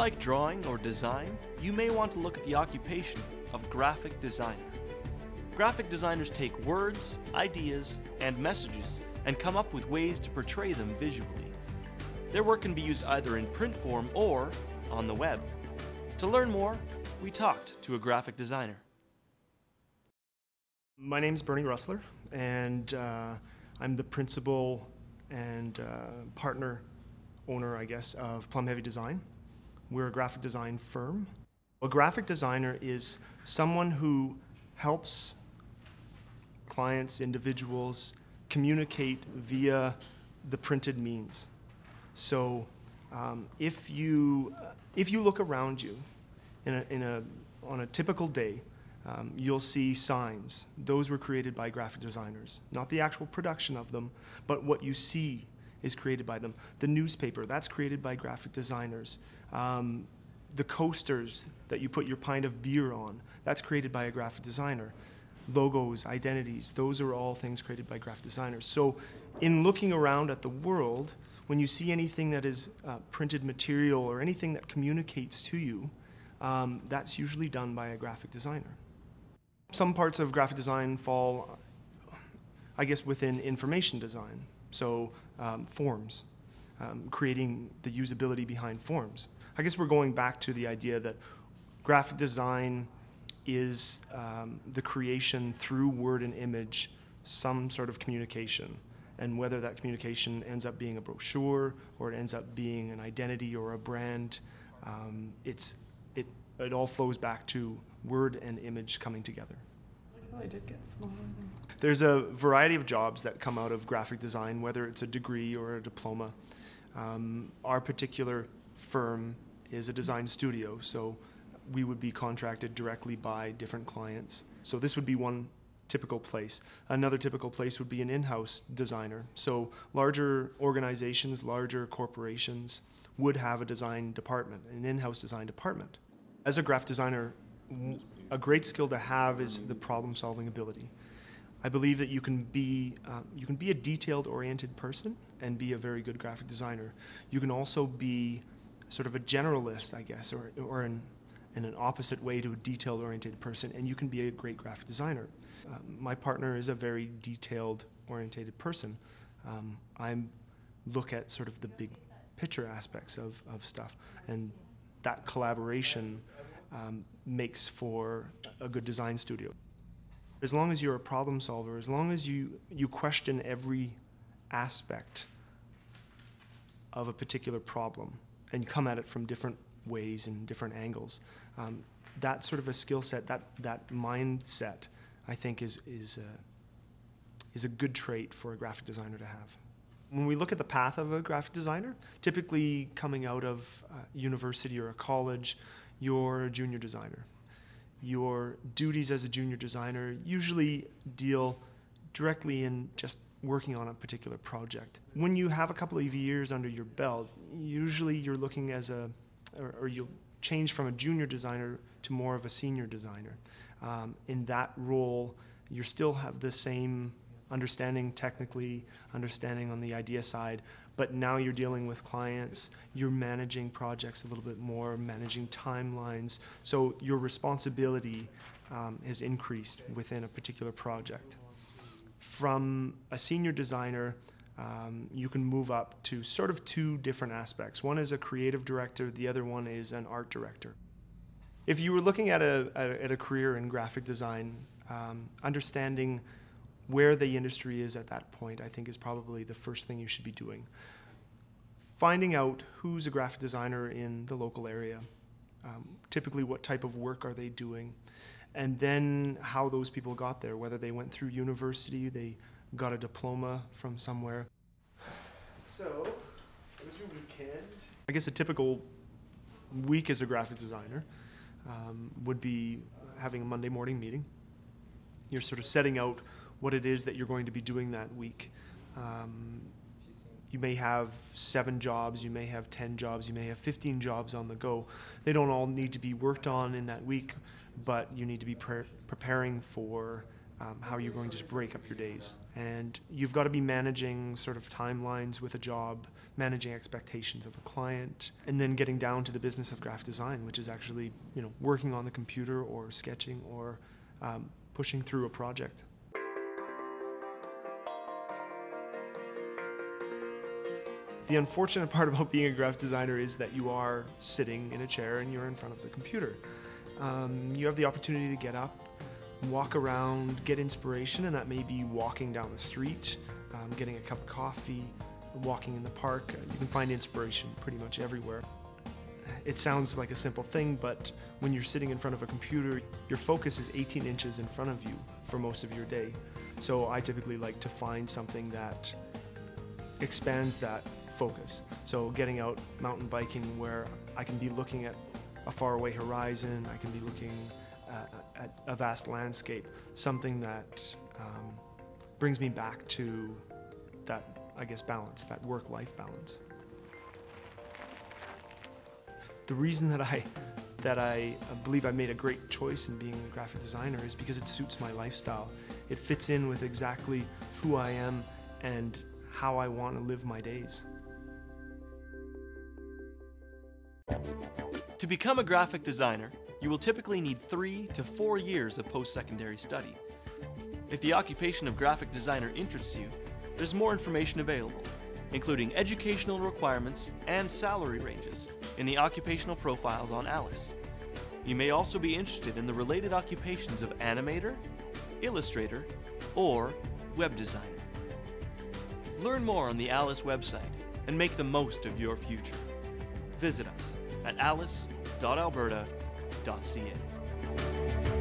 like drawing or design, you may want to look at the occupation of graphic designer. Graphic designers take words, ideas, and messages and come up with ways to portray them visually. Their work can be used either in print form or on the web. To learn more, we talked to a graphic designer. My name's Bernie Rustler, and I'm the principal and partner owner, I guess, of Plum Heavy Design. We're a graphic design firm. A graphic designer is someone who helps clients, individuals, communicate via the printed means. So if you look around you on a typical day, you'll see signs. Those were created by graphic designers. Not the actual production of them, but what you see is created by them. The newspaper, that's created by graphic designers. The coasters that you put your pint of beer on, that's created by a graphic designer. Logos, identities, those are all things created by graphic designers. So in looking around at the world, when you see anything that is printed material or anything that communicates to you, that's usually done by a graphic designer. Some parts of graphic design fall, I guess, within information design. So forms, creating the usability behind forms. I guess we're going back to the idea that graphic design is the creation through word and image, some sort of communication. And whether that communication ends up being a brochure or it ends up being an identity or a brand, it all flows back to word and image coming together. I did get smaller. There's a variety of jobs that come out of graphic design, whether it's a degree or a diploma. Our particular firm is a design studio, so we would be contracted directly by different clients. So this would be one typical place. Another typical place would be an in-house designer. So larger organizations, larger corporations would have a design department, an in-house design department. As a graphic designer, a great skill to have is the problem-solving ability. I believe that you can be a detailed-oriented person and be a very good graphic designer. You can also be sort of a generalist, I guess, or in an opposite way to a detailed-oriented person, and you can be a great graphic designer. My partner is a very detailed-oriented person. I look at sort of the big picture aspects of stuff, and that collaboration makes for a good design studio. As long as you're a problem solver, as long as you question every aspect of a particular problem and come at it from different ways and different angles, that sort of a skill set, that mindset, I think is a good trait for a graphic designer to have. When we look at the path of a graphic designer, typically coming out of university or a college, you're a junior designer. Your duties as a junior designer usually deal directly in just working on a particular project. When you have a couple of years under your belt, usually you're looking or you'll change from a junior designer to more of a senior designer. In that role, you still have the same understanding technically, understanding on the idea side, but now you're dealing with clients, you're managing projects a little bit more, managing timelines, so your responsibility has increased within a particular project. From a senior designer, you can move up to sort of two different aspects. One is a creative director, the other one is an art director. If you were looking at a career in graphic design, understanding where the industry is at that point, I think, is probably the first thing you should be doing. Finding out who's a graphic designer in the local area, typically what type of work are they doing, and then how those people got there, whether they went through university, they got a diploma from somewhere. So, what was your weekend? I guess a typical week as a graphic designer would be having a Monday morning meeting. You're sort of setting out what it is that you're going to be doing that week. You may have 7 jobs, you may have 10 jobs, you may have 15 jobs on the go. They don't all need to be worked on in that week, but you need to be preparing for how you're going to just break up your days. And you've got to be managing sort of timelines with a job, managing expectations of a client, and then getting down to the business of graphic design, which is actually, working on the computer or sketching or pushing through a project. The unfortunate part about being a graphic designer is that you are sitting in a chair and you're in front of the computer. You have the opportunity to get up, walk around, get inspiration, and that may be walking down the street, getting a cup of coffee, walking in the park. You can find inspiration pretty much everywhere. It sounds like a simple thing, but when you're sitting in front of a computer, your focus is 18 inches in front of you for most of your day. So I typically like to find something that expands that focus. So getting out mountain biking where I can be looking at a faraway horizon, I can be looking at a vast landscape, something that brings me back to that, balance, that work-life balance. The reason that I believe I made a great choice in being a graphic designer is because it suits my lifestyle. It fits in with exactly who I am and how I want to live my days. To become a graphic designer, you will typically need 3 to 4 years of post-secondary study. If the occupation of graphic designer interests you, there's more information available, including educational requirements and salary ranges in the occupational profiles on ALICE. You may also be interested in the related occupations of animator, illustrator, or web designer. Learn more on the ALICE website and make the most of your future. Visit us at alice.alberta.ca.